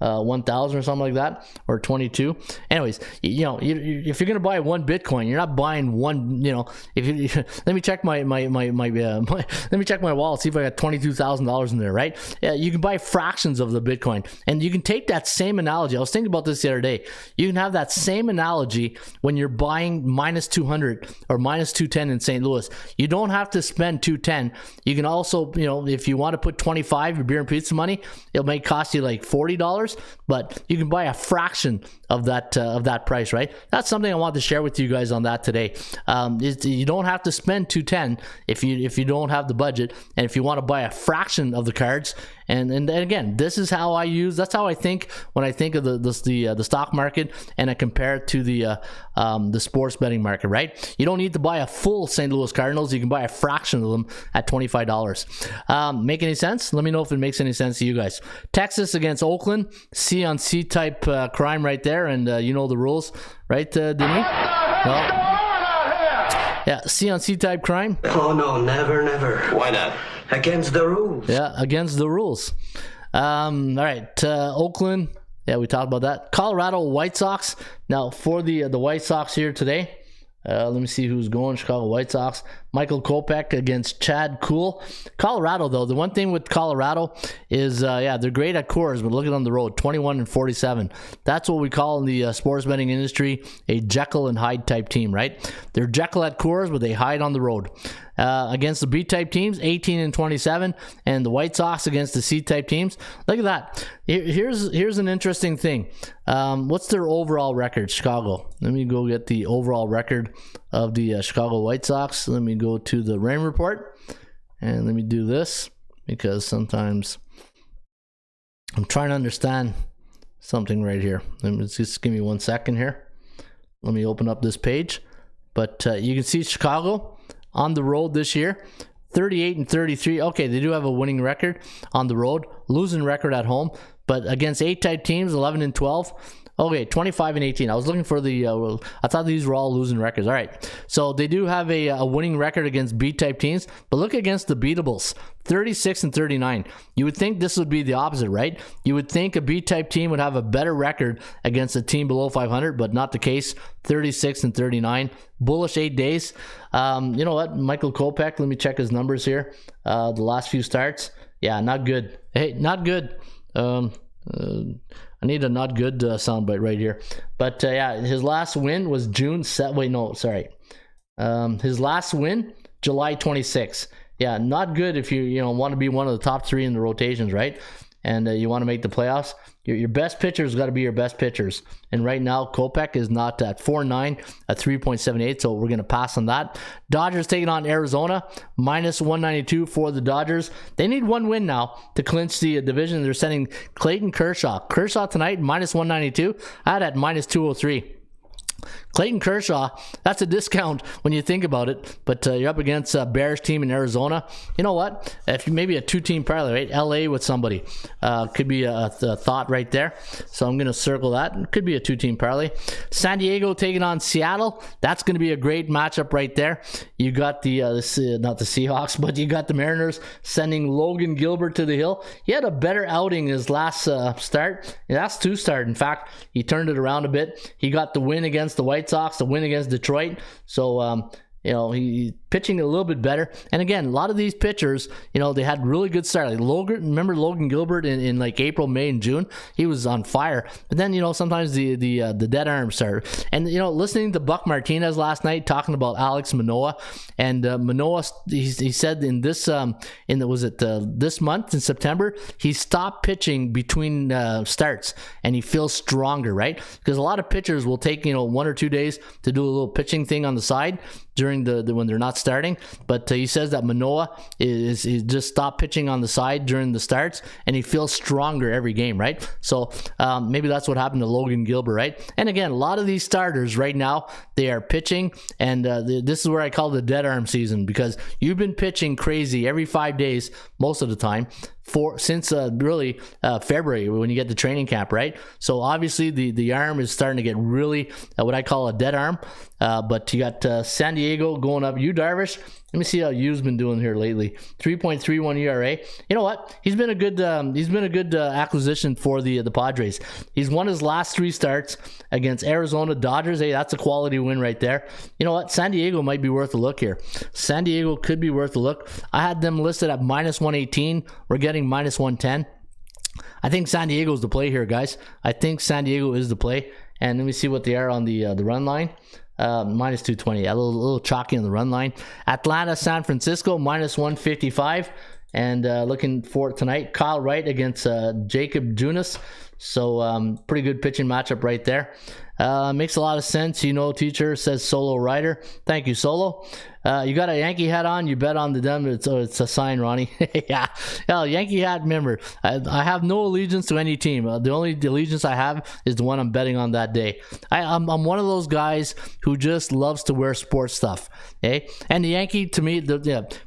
B: 1,000 or something like that, or 22? Anyways, you know, if you're gonna buy one Bitcoin, you're not buying one. You know, if you let me check my let me check my wallet, see if I got $22,000 in there, right? Yeah, you can buy fractions of the Bitcoin, and you can take that same analogy. I was thinking about this the other day. You can have that same analogy when you're buying minus 200 or minus 210 in St. Louis. You don't have to spend 210. You can also, you know, if you want to put 25 your beer and pizza money, it may cost you like $40, but you can buy a fraction of that price, right? That's something I wanted to share with you guys on that today. You don't have to spend 210 if you don't have the budget, and if you want to buy a fraction of the Cards. And again, this is how that's how I think when I think of the stock market, and I compare it to the sports betting market, right? You don't need to buy a full St. Louis Cardinals. You can buy a fraction of them at $25. Make any sense? Let me know if it makes any sense to you guys. Texas against Oakland, C on C type crime right there, and you know the rules, right, Denis? Well, yeah, C on C type crime.
D: Oh no, never.
E: Why not?
D: Against the rules.
B: Yeah, against the rules. All right, Oakland. Yeah, we talked about that. Colorado White Sox. Now for the White Sox here today. Let me see who's going. Chicago White Sox. Michael Kopech against Chad Kuhl. Colorado, though, the one thing with Colorado is, they're great at Coors, but look at on the road, 21-47. That's what we call in the sports betting industry a Jekyll and Hyde type team, right? They're Jekyll at Coors, but they hide on the road. Against the B-type teams, 18-27, and the White Sox against the C-type teams. Look at that. Here's an interesting thing. What's their overall record, Chicago? Let me go get the overall record of the Chicago White Sox. Let me go to the Raymond report, and let me do this, because sometimes I'm trying to understand something right here. Just give me 1 second here. Let me open up this page. But you can see Chicago on the road this year, 38-33. Okay, they do have a winning record on the road, losing record at home, but against A-type teams, 11-12. Okay, 25-18. I was looking for the. I thought these were all losing records. All right, so they do have a winning record against B-type teams, but look against the beatables, 36-39. You would think this would be the opposite, right? You would think a B-type team would have a better record against a team below 500, but not the case. 36-39. Bullish 8 days. You know what? Michael Kopech. Let me check his numbers here. The last few starts. Yeah, not good. Hey, not good. I need a not good soundbite right here. But yeah, his last win was his last win, July 26th. Yeah, not good if you want to be one of the top 3 in the rotations, right? And you want to make the playoffs. Your best pitchers got to be your best pitchers. And right now, Kopech is not at 4.9, at 3.78, so we're going to pass on that. Dodgers taking on Arizona, minus 192 for the Dodgers. They need one win now to clinch the division. They're sending Clayton Kershaw. Kershaw tonight, minus 192. I had at minus 203. Clayton Kershaw, that's a discount when you think about it, but you're up against a Bears team in Arizona. You know what? If you maybe a 2-team parlay, right? LA with somebody could be a thought right there. So I'm going to circle that. It could be a 2-team parlay. San Diego taking on Seattle. That's going to be a great matchup right there. You got the not the Seahawks, but you got the Mariners sending Logan Gilbert to the hill. He had a better outing his last start. That's 2 start. In fact, he turned it around a bit. He got the win against against the White Sox, a win against Detroit. So, he's pitching a little bit better. And again, a lot of these pitchers, they had really good start. Like remember Logan Gilbert in like April, May, and June? He was on fire. But then, sometimes the dead arms start. And, listening to Buck Martinez last night talking about Alex Manoah, and Manoah, he said in this, this month in September, he stopped pitching between starts, and he feels stronger, right? Because a lot of pitchers will take, 1 or 2 days to do a little pitching thing on the side during when they're not starting, but he says that Manoah is just stopped pitching on the side during the starts, and he feels stronger every game, right? So maybe that's what happened to Logan Gilbert, right? And again, a lot of these starters right now, they are pitching, and this is where I call the dead arm season, because you've been pitching crazy every 5 days most of the time since really February when you get to training camp, right? So obviously the arm is starting to get really what I call a dead arm. But you got San Diego going up. Yu Darvish, let me see how Yu's been doing here lately. 3.31 ERA. You know what? He's been a good acquisition for the Padres. He's won his last 3 starts against Arizona, Dodgers. Hey, that's a quality win right there. You know what? San Diego might be worth a look here. San Diego could be worth a look. I had them listed at -118. We're getting -110. I think San Diego is the play here, guys. I think San Diego is the play. And let me see what they are on the run line. -220. A little chalky on the run line. Atlanta, San Francisco, -155. And looking for it tonight, Kyle Wright against Jacob Junis. So pretty good pitching matchup right there. Makes a lot of sense. Teacher says Solo Rider. Thank you, Solo. You got a Yankee hat on, you bet on the them. It's a sign, Ronnie. Yeah, Yankee hat. Remember, I have no allegiance to any team. The only allegiance I have is the one I'm betting on that day. I'm one of those guys who just loves to wear sports stuff. Okay, and the Yankee, to me,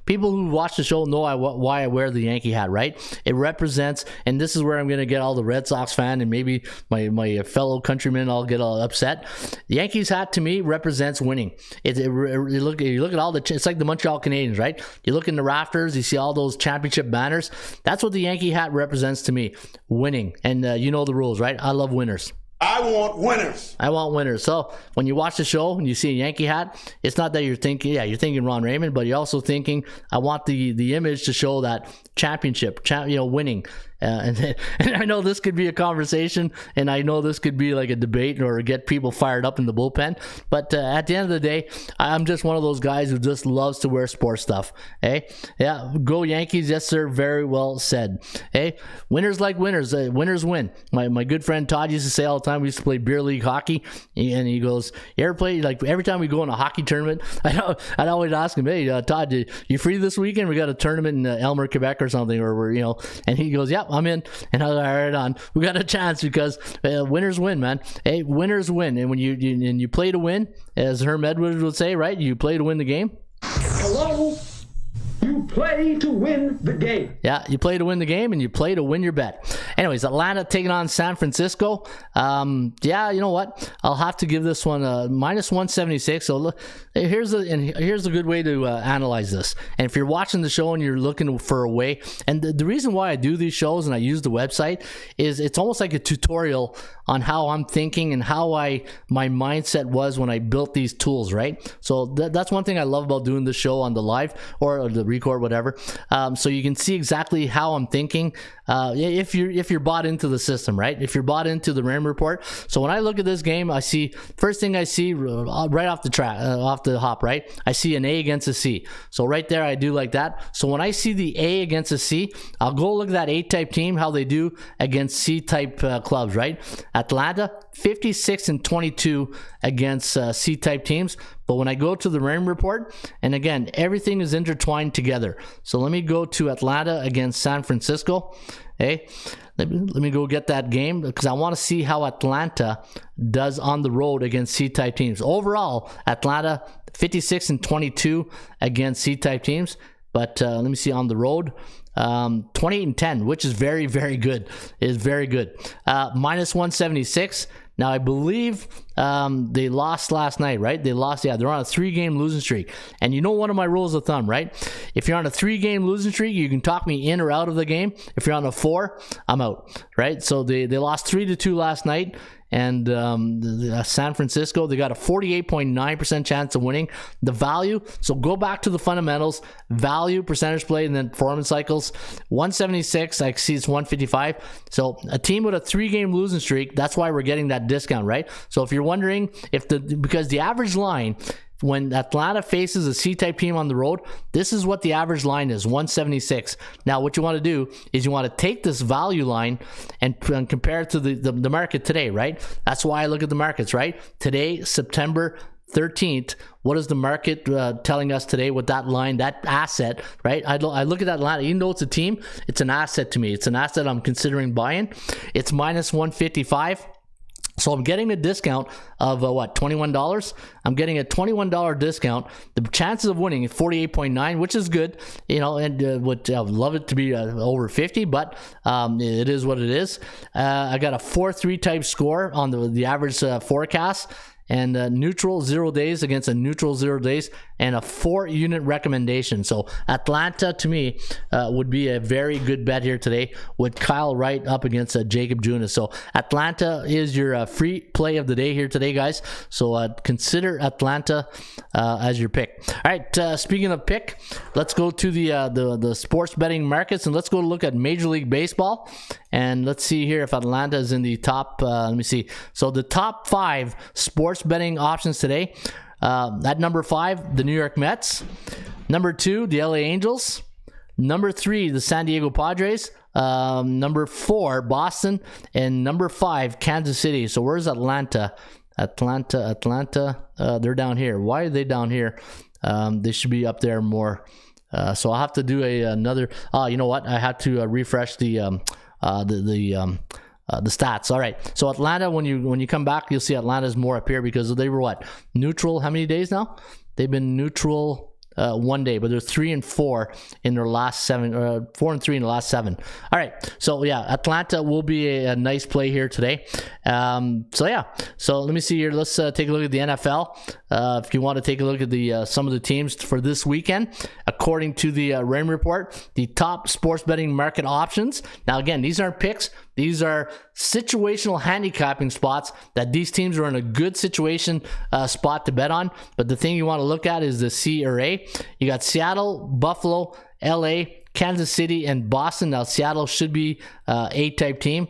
B: people who watch the show know why I wear the Yankee hat. Right? It represents, and this is where I'm gonna get all the Red Sox fan and maybe my fellow countrymen all get all upset. The Yankees hat to me represents winning. You look at all it's like the Montreal Canadiens, right? You look in the rafters, you see all those championship banners. That's what the Yankee hat represents to me, winning. And you know the rules, right? I love winners.
F: I want winners.
B: I want winners. So when you watch the show and you see a Yankee hat, it's not that you're thinking Ron Raymond, but you're also thinking, I want the image to show that championship, winning. And I know this could be a conversation, and I know this could be like a debate or get people fired up in the bullpen. But at the end of the day, I'm just one of those guys who just loves to wear sports stuff. Hey, yeah, go Yankees, yes sir. Very well said. Hey, winners like winners. Winners win. My good friend Todd used to say all the time. We used to play beer league hockey, and he goes, "You ever play like every time we go in a hockey tournament?" I'd always ask him, "Hey, Todd, you free this weekend? We got a tournament in Elmer, Quebec, or something, or we're And he goes, "Yep, I'm in." And I was like, all right, on. We got a chance because winners win, man. Hey, winners win. And when you play to win, as Herm Edwards would say, right? You play to win the game.
G: Hello? You play to win the game.
B: Yeah, you play to win the game, and you play to win your bet. Anyways, Atlanta taking on San Francisco. Yeah, you know what? I'll have to give this one a -176. So look, here's a good way to analyze this. And if you're watching the show and you're looking for a way, and the reason why I do these shows and I use the website is it's almost like a tutorial on how I'm thinking and how my mindset was when I built these tools, right? So that's one thing I love about doing the show on the live or the record, whatever. So you can see exactly how I'm thinking. If you're bought into the system, right? If you're bought into the RAM report. So when I look at this game, first thing I see right off the hop, right? I see an A against a C. So right there, I do like that. So when I see the A against a C, I'll go look at that A-type team, how they do against C-type clubs, right? Atlanta, 56-22 against C-type teams. But when I go to the RAM report, and again, everything is intertwined together. So let me go to Atlanta against San Francisco. Hey, let me go get that game because I want to see how Atlanta does on the road against C-type teams. Overall, Atlanta 56-22 against C-type teams. But let me see on the road. 28-10, which is very, very good. Is very good. -176. Now I believe they lost last night, right? They're on a 3-game losing streak. And you know one of my rules of thumb, right? If you're on a 3-game losing streak, you can talk me in or out of the game. If you're on a 4, I'm out, right? So they lost 3-2 last night. And San Francisco, they got a 48.9% chance of winning. The value, so go back to the fundamentals, value, percentage play, and then performance cycles. 176, I see it's 155. So a team with a 3-game losing streak, that's why we're getting that discount, right? So if you're wondering because the average line, when Atlanta faces a C-type team on the road, this is what the average line is, 176. Now, what you want to do is you want to take this value line and compare it to the market today, right? That's why I look at the markets, right? Today, September 13th, what is the market telling us today with that line, that asset, right? I look at that line, even though it's a team, it's an asset to me. It's an asset I'm considering buying. It's minus 155. So I'm getting a discount of $21. I'm getting a $21 discount. The chances of winning is 48.9, which is good, and I would love it to be over 50, but it is what it is. I got a 4-3 type score on the average forecast, and neutral 0 days against a neutral 0 days, and a 4-unit recommendation. So Atlanta, to me, would be a very good bet here today with Kyle Wright up against Jacob Junis. So Atlanta is your free play of the day here today, guys. So consider Atlanta as your pick. All right, speaking of pick, let's go to the sports betting markets, and let's go look at Major League Baseball. And let's see here if Atlanta is in the top. Let me see. So the top 5 sports betting options today. At number 5, the New York Mets. Number 2, the LA Angels. Number 3, the San Diego Padres. Number 4, Boston. And number 5, Kansas City. So where's Atlanta? Atlanta. They're down here. Why are they down here? They should be up there more. So I'll have to do another. You know what? I had to refresh the stats. All right, so Atlanta, when you come back, you'll see Atlanta's more up here because they were neutral how many days now? They've been neutral 1 day, but they're 3-4 in their last 7, 4-3 in the last 7. All right, so yeah, Atlanta will be a nice play here today. So let me see here. Let's take a look at the NFL. If you want to take a look at some of the teams for this weekend, according to the Raymond report, the top sports betting market options. Now again, these aren't picks. These are situational handicapping spots that these teams are in a good situation spot to bet on. But the thing you want to look at is the C or A. You got Seattle, Buffalo, LA, Kansas City, and Boston. Now Seattle should be A-type team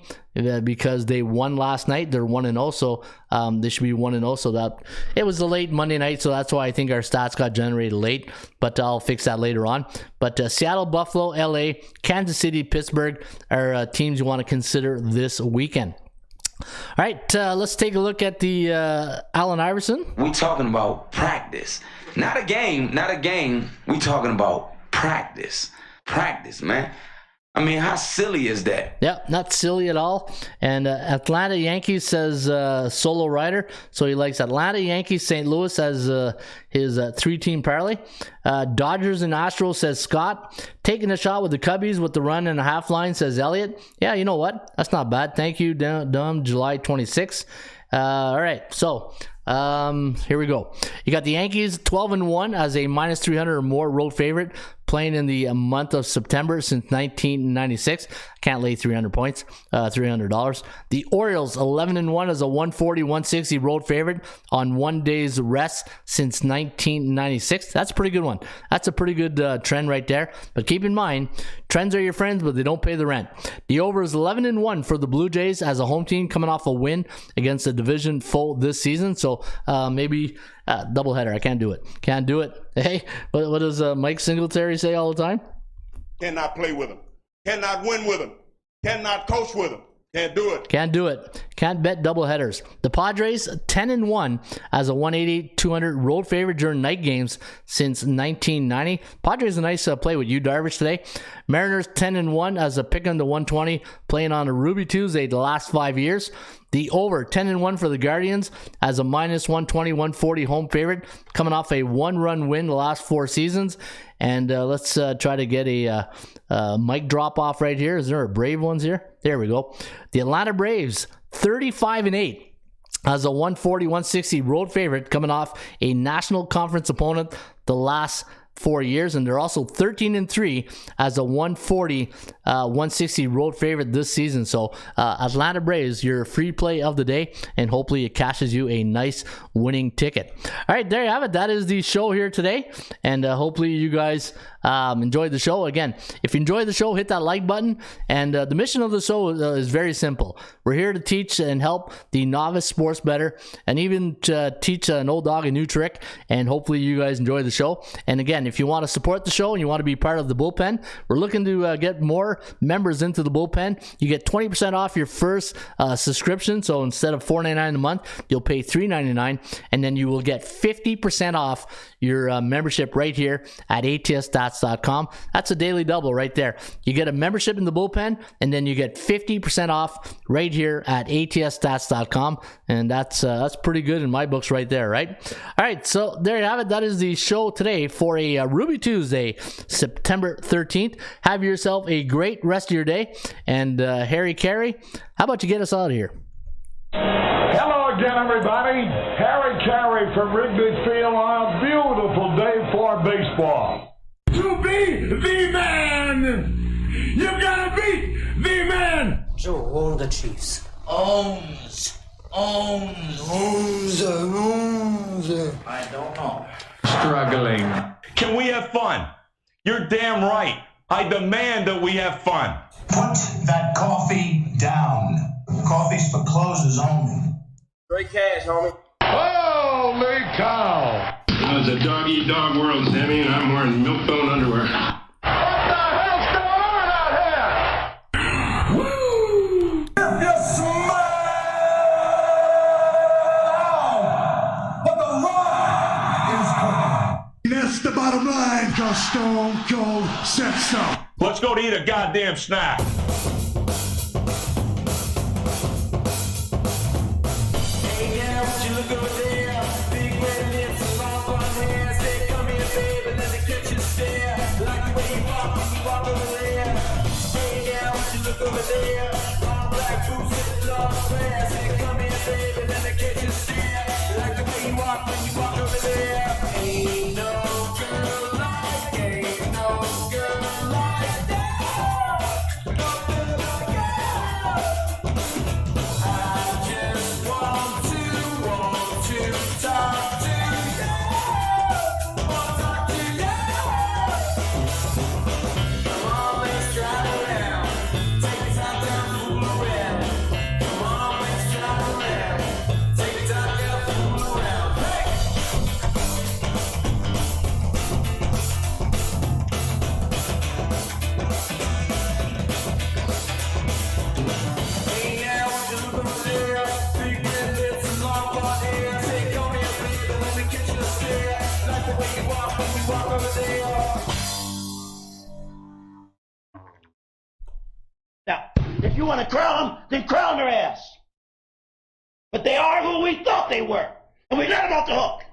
B: because they won last night. They're 1-0, so they should be 1-0. So that it was a late Monday night, so that's why I think our stats got generated late. But I'll fix that later on. But Seattle, Buffalo, LA, Kansas City, Pittsburgh are teams you want to consider this weekend. All right, let's take a look at the Allen Iverson.
H: We talking about practice, not a game. We talking about practice, man. I mean, how silly is that?
B: Yeah, not silly at all. And Atlanta Yankees says solo rider. So he likes Atlanta Yankees, St. Louis as his 3-team parlay. Dodgers and Astros says Scott. Taking a shot with the Cubbies with the 1.5 line says Elliot. Yeah, you know what? That's not bad. Thank you, Dumb, July 26th. All right, so here we go. You got the Yankees 12-1 as a minus 300 or more road favorite, playing in the month of September since 1996. Can't lay 300 points, $300. The Orioles 11-1 as a 140-160 road favorite on 1 day's rest since 1996. That's a pretty good one. That's a pretty good trend right there. But keep in mind, trends are your friends, but they don't pay the rent. The over is 11-1 for the Blue Jays as a home team coming off a win against a division foe this season. So maybe doubleheader. I can't do it. Can't do it. Hey, what does Mike Singletary say all the time?
F: Cannot play with them. Cannot win with them. Cannot coach with them. Can't do it.
B: Can't do it. Can't bet doubleheaders. The Padres 10-1 as a 180-200 road favorite during night games since 1990. Padres a nice play with you, Darvish, today. Mariners 10-1 as a pick on the 120, playing on a Ruby Tuesday the last 5 years. The over 10-1 for the Guardians as a minus 120, 140 home favorite, coming off a 1-run win the last 4 seasons. And let's try to get a mic drop off right here. Is there a Brave ones here? There we go. The Atlanta Braves 35-8 as a 140-160 road favorite, coming off a national conference opponent the last 4 years, and they're also 13-3 as a 140-160 road favorite this season. So Atlanta Braves, your free play of the day, and hopefully it cashes you a nice winning ticket. All right, there you have it. That is the show here today, and hopefully you guys enjoyed the show. Again, if you enjoyed the show, hit that like button. And the mission of the show is very simple. We're here to teach and help the novice sports bettor, and even to teach an old dog a new trick. And hopefully you guys enjoy the show. And again, if you want to support the show and you want to be part of the Bullpen, we're looking to get more members into the Bullpen. You get 20% off your first subscription. So instead of $4.99 a month, you'll pay $3.99, and then you will get 50% off your membership right here at ATSstats.com. That's a daily double right there. You get a membership in the Bullpen, and then you get 50% off right here at ATSstats.com, and that's pretty good in my books right there, right? All right, so there you have it. That is the show today for a Ruby Tuesday, September 13th. Have yourself a great rest of your day, and Harry Carey, how about you get us out of here?
G: Hello again, everybody. Harry Carey from Wrigley Field on a beautiful day for baseball.
A: To be the man, you gotta be the man.
D: Joe, own the Chiefs.
I: Owns.
D: Owns.
I: I don't know.
E: Struggling.
F: Can we have fun? You're damn right. I demand that we have fun.
I: Put that coffee down. Coffee's for closers only.
D: Great cash, homie.
G: Holy cow!
E: It's a dog-eat-dog world, Sammy, and I'm wearing milk-bone underwear.
G: What the hell's going on out here?
A: Woo! If you smile, what the rock is cooking. That's the bottom line, cause Stone Cold said so.
F: Let's go to eat a goddamn snack.
C: Now, if you want to crown them, then crown their ass. But they are who we thought they were, and we let them off the hook.